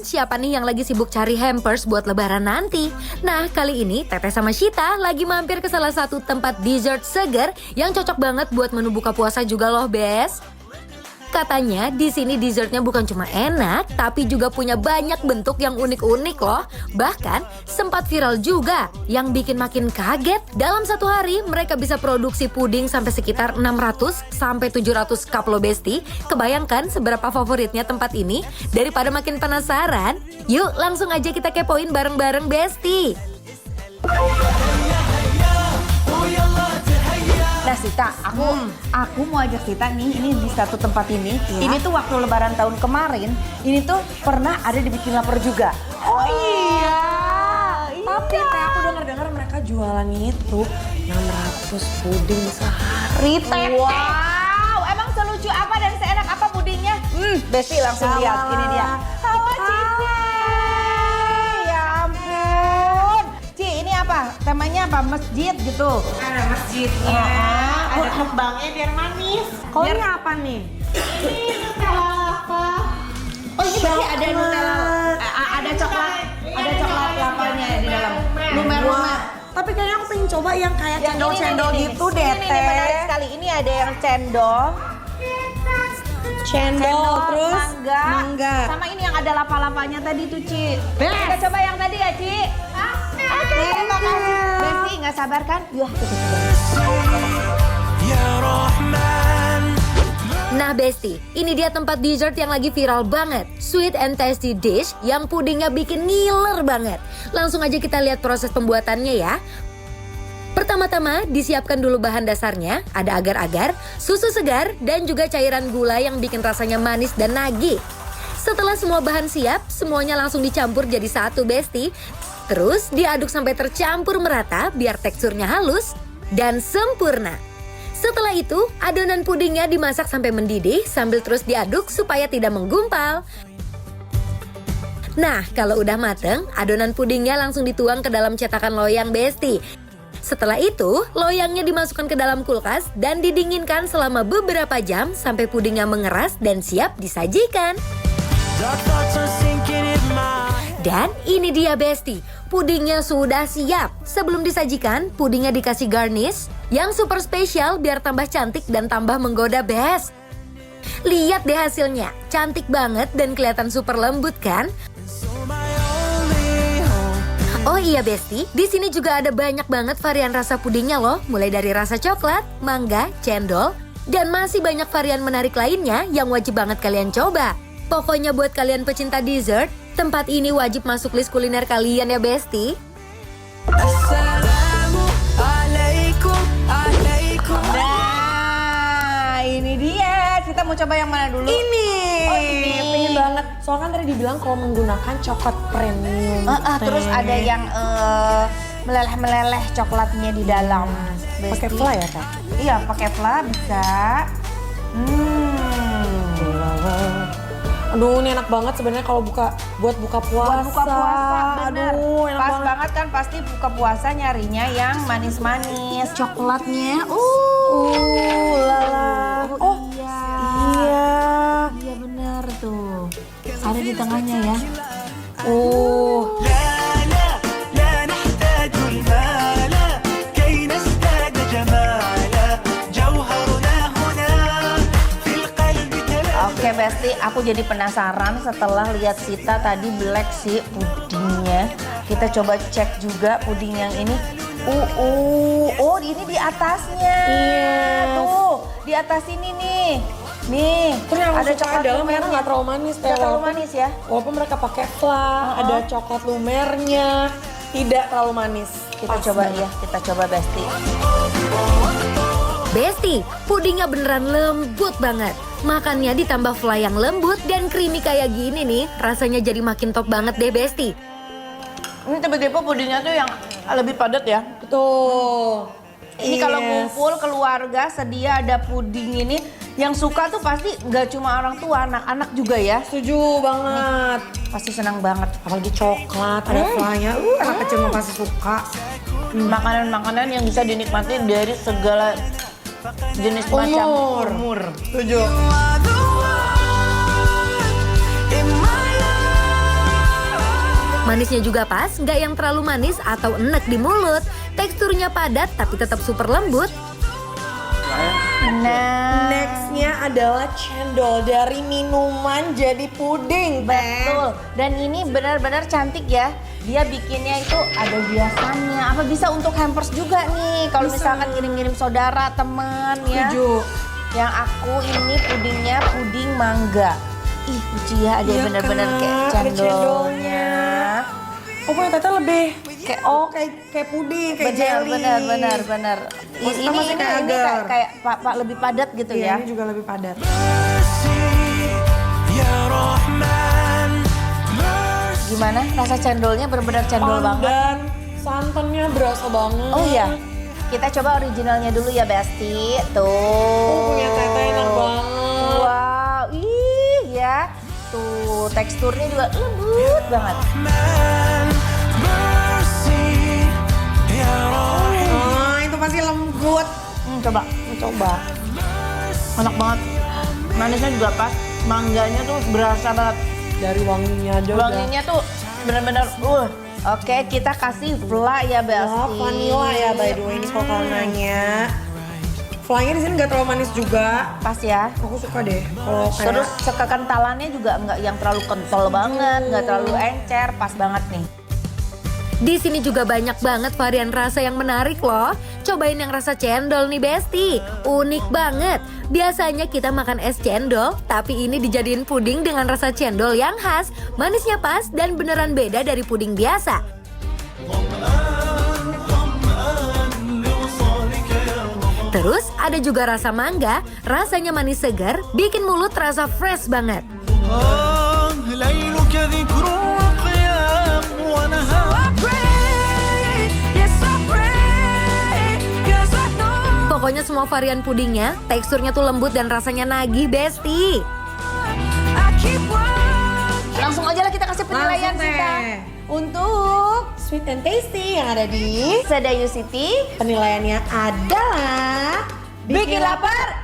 siapa nih yang lagi sibuk cari hampers buat lebaran nanti? Nah, kali ini Teteh sama Shita lagi mampir ke salah satu tempat dessert seger yang cocok banget buat menu buka puasa juga loh, Bes. Katanya di sini dessertnya bukan cuma enak, tapi juga punya banyak bentuk yang unik-unik loh. Bahkan sempat viral juga, yang bikin makin kaget. Dalam satu hari mereka bisa produksi puding sampai sekitar 600 sampai 700 cup loh Besti. Kebayangkan seberapa favoritnya tempat ini? Daripada makin penasaran, yuk langsung aja kita kepoin bareng-bareng Besti. Nah Sita, aku mau ajak Sita nih, ini di satu tempat ini. Ini tuh waktu lebaran tahun kemarin, ini tuh pernah ada dibikin lapar juga. Oh iya. Tapi teh aku dengar mereka jualan itu 600 puding sehari teh. Wow, emang selucu apa dan seenak apa pudingnya? Besti langsung lihat, ini dia. Halo Cici. Ya ampun. Ci, ini apa? Temanya apa? Masjid gitu. Ada masjidnya, ada kembangnya biar manis. Kalau ini apa nih? Ini Nutella lava. Oh ini pasti ada Nutella, ada coklat lavanya di dalam. Lumer-lumer. Tapi kayaknya aku pengen coba yang kayak Yang cendol-cendol ini, gitu ini, deh ini menarik teh. sekali. Ini ada yang cendol, Cendol terus mangga. Sama ini yang ada lava-lavanya tadi tuh, Ci. Kita coba yang tadi ya, Ci. Oke, terima kasih. Besti, nggak sabar kan? Yuk, kita coba. Nah Besti, ini dia tempat dessert yang lagi viral banget. Sweet and tasty dish yang pudingnya bikin ngiler banget. Langsung aja kita lihat proses pembuatannya ya. Pertama-tama disiapkan dulu bahan dasarnya, ada agar-agar, susu segar, dan juga cairan gula yang bikin rasanya manis dan nagih. Setelah semua bahan siap, semuanya langsung dicampur jadi satu Besti. Terus diaduk sampai tercampur merata biar teksturnya halus dan sempurna. Setelah itu, adonan pudingnya dimasak sampai mendidih sambil terus diaduk supaya tidak menggumpal. Nah, kalau udah mateng, adonan pudingnya langsung dituang ke dalam cetakan loyang Besti. Setelah itu, loyangnya dimasukkan ke dalam kulkas dan didinginkan selama beberapa jam sampai pudingnya mengeras dan siap disajikan. Dan ini dia Besti, pudingnya sudah siap. Sebelum disajikan, pudingnya dikasih garnish yang super spesial biar tambah cantik dan tambah menggoda Bes. Lihat deh hasilnya, cantik banget dan kelihatan super lembut kan? Oh iya Besti, di sini juga ada banyak banget varian rasa pudingnya loh, mulai dari rasa coklat, mangga, cendol, dan masih banyak varian menarik lainnya yang wajib banget kalian coba. Pokoknya buat kalian pecinta dessert, tempat ini wajib masuk list kuliner kalian ya Besti. Nah, ini dia. Kita mau coba yang mana dulu? Ini. Oh, ini. Pengen banget. Soalnya kan tadi dibilang kalau menggunakan coklat premium. Terus ada yang meleleh-meleleh coklatnya di dalam. Pakai Besti. fla ya Kak? Iya, pakai fla bisa. Aduh, ini enak banget sebenarnya kalau buat buka puasa. Buat buka puasa, bener. Aduh, enak Pas banget. banget kan pasti buka puasa nyarinya yang manis-manis. Coklatnya, Lala. Oh, iya. Iya. Iya bener tuh. Ada di tengahnya ya. Oke Besti, aku jadi penasaran setelah lihat Sita tadi black sih pudingnya. Kita coba cek juga puding yang ini. Oh ini di atasnya. Iya. Tuh, di atas ini nih. Nih, Terus yang ada coklat dalam lumernya. mereka nggak terlalu manis. Nggak terlalu manis ya? Walaupun mereka pakai fla, ada coklat lumernya, tidak terlalu manis. Kita coba ya, kita coba Besti. Besti, pudingnya beneran lembut banget. Makannya ditambah fla yang lembut dan creamy kayak gini nih, rasanya jadi makin top banget deh Besti. Ini tiba-tiba pudingnya tuh yang lebih padat ya. Betul. Ini kalau ngumpul keluarga sedia ada puding ini. Yang suka tuh pasti nggak cuma orang tua, anak-anak juga ya. Setuju banget. Pasti senang banget. Apalagi coklat, ada flanya. Anak kecil mah pasti suka. Makanan-makanan yang bisa dinikmati dari segala jenis macam umur. Setuju. Manisnya juga pas, nggak yang terlalu manis atau enek di mulut. Teksturnya padat tapi tetap super lembut. Nah, Nextnya adalah cendol, dari minuman jadi puding. betul. Dan ini benar-benar cantik ya. Dia bikinnya itu ada hiasannya. Apa bisa untuk hampers juga nih? Kalau misalkan ngirim-ngirim saudara, teman ya. Setuju. Yang aku ini pudingnya puding mangga. Ih, lucu ya, ada Iya benar-benar kan, kayak ada cendolnya. Oh, punya Tete lebih kayak puding, kayak jelly. Benar. Oh, Ini masih kayak agar. kayak pak lebih padat gitu Iya, ya. ini juga lebih padat. Gimana? Rasa cendolnya benar-benar cendol banget. Dan santannya berasa banget. Oh iya. Kita coba originalnya dulu ya, Besti. Tuh. Oh, punya Tete enak banget. Wow, ih ya. Tuh, teksturnya juga lembut banget. Oh, itu pasti lembut. Coba. Enak banget. Manisnya juga pas. Mangganya tuh berasa banget. Dari wanginya aja udah. Wanginya tuh benar-benar Oke, kita kasih fla ya, Besti. Wah, vanilla ya by the way ini kalau kalian nanya. Flynya di sini nggak terlalu manis juga. Pas ya. Aku suka deh kalau kayak. Terus kekentalannya juga nggak yang terlalu kental banget, nggak terlalu encer, pas banget nih. Di sini juga banyak banget varian rasa yang menarik loh. Cobain yang rasa cendol nih Besti, unik banget. Biasanya kita makan es cendol, tapi ini dijadiin puding dengan rasa cendol yang khas. Manisnya pas dan beneran beda dari puding biasa. Terus ada juga rasa mangga, rasanya manis segar, bikin mulut terasa fresh banget. ليلك ذكر وقيام ونهار. Pokoknya semua varian pudingnya, teksturnya tuh lembut dan rasanya nagih, Besti. Langsung aja lah kita kasih penilaian Langsung kita. deh. Untuk Sweet and tasty yang ada di Sedayu City, penilaiannya adalah bikin lapar